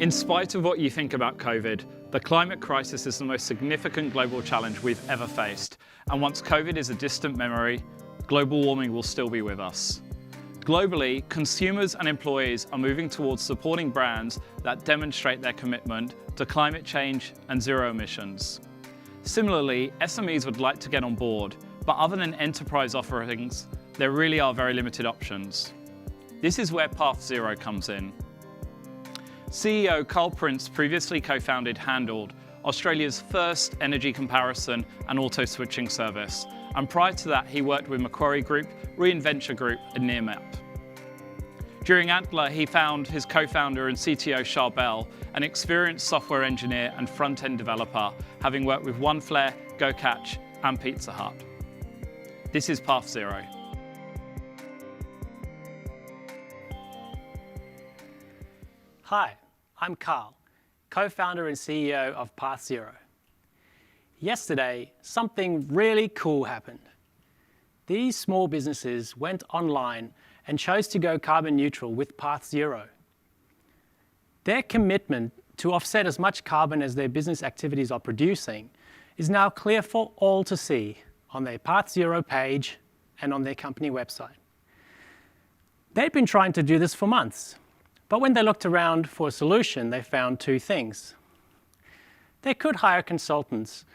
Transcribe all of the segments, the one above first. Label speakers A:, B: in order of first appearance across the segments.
A: In spite of what you think about COVID, the climate crisis is the most significant global challenge we've ever faced. And once COVID is a distant memory, global warming will still be with us. Globally, consumers and employees are moving towards supporting brands that demonstrate their commitment to climate change and zero emissions. Similarly, SMEs would like to get on board, but other than enterprise offerings, there really are very limited options. This is where Pathzero comes in. CEO Carl Prince previously co-founded Handled, Australia's first energy comparison and auto switching service. And prior to that, he worked with Macquarie Group, Reinventure Group and Nearmap. During Antler, he found his co-founder and CTO Charbel, an experienced software engineer and front-end developer, having worked with OneFlare, GoCatch and Pizza Hut. This is Pathzero.
B: Hi, I'm Carl, co-founder and CEO of Pathzero. Yesterday, something really cool happened. These small businesses went online and chose to go carbon neutral with Pathzero. Their commitment to offset as much carbon as their business activities are producing is now clear for all to see on their Pathzero page and on their company website. They've been trying to do this for months, but when they looked around for a solution, they found two things. They could hire consultants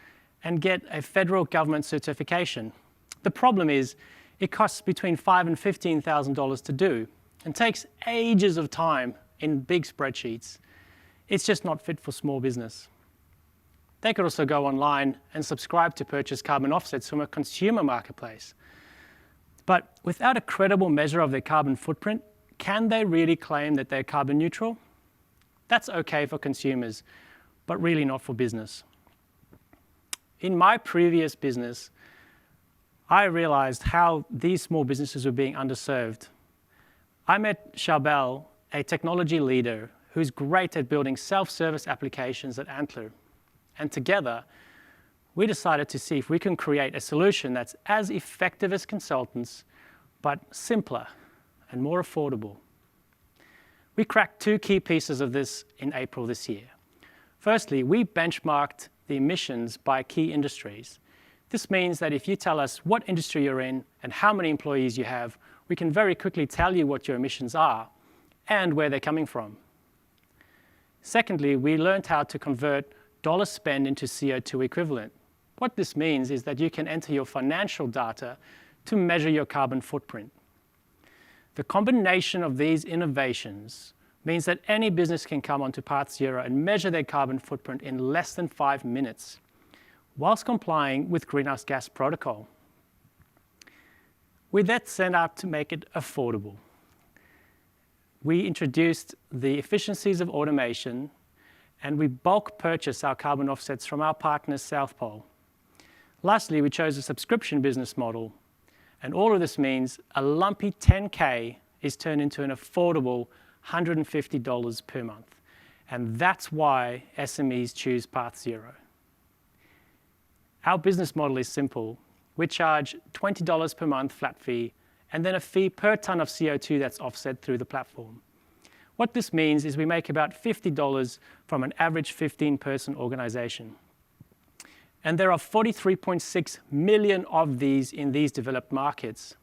B: and get a federal government certification. The problem is, it costs between $5,000 and $15,000 to do and takes ages of time in big spreadsheets. It's just not fit for small business. They could also go online and subscribe to purchase carbon offsets from a consumer marketplace. But without a credible measure of their carbon footprint, can they really claim that they're carbon neutral? That's okay for consumers, but really not for business. In my previous business, I realized how these small businesses were being underserved. I met Charbel, a technology leader who's great at building self-service applications at Antler. And together, we decided to see if we can create a solution that's as effective as consultants, but simpler and more affordable. We cracked two key pieces of this in April this year. Firstly, we benchmarked the emissions by key industries. This means that if you tell us what industry you're in and how many employees you have, we can very quickly tell you what your emissions are and where they're coming from. Secondly, we learned how to convert dollar spend into CO2 equivalent. What this means is that you can enter your financial data to measure your carbon footprint. The combination of these innovations means that any business can come onto Pathzero and measure their carbon footprint in less than 5 minutes, whilst complying with greenhouse gas protocol. We then set out to make it affordable. We introduced the efficiencies of automation, and we bulk purchased our carbon offsets from our partners South Pole. Lastly, we chose a subscription business model. And all of this means a lumpy 10K is turned into an affordable $150 per month. And that's why SMEs choose Pathzero. Our business model is simple. We charge $20 per month flat fee, and then a fee per ton of CO2 that's offset through the platform. What this means is we make about $50 from an average 15-person organization. And there are 43.6 million of these in these developed markets.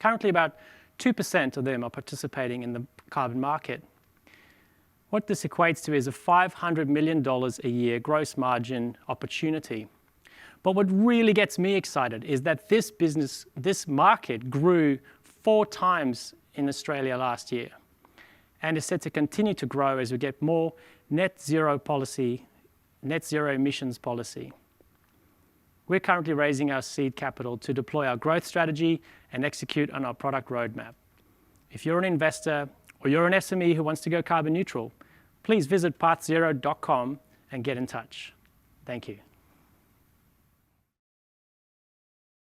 B: Currently, about 2% of them are participating in the carbon market. What this equates to is a $500 million a year gross margin opportunity. But what really gets me excited is that this market grew 4 times in Australia last year and is set to continue to grow as we get more net zero emissions policy. We're currently raising our seed capital to deploy our growth strategy and execute on our product roadmap. If you're an investor or you're an SME who wants to go carbon neutral, please visit pathzero.com and get in touch. Thank you.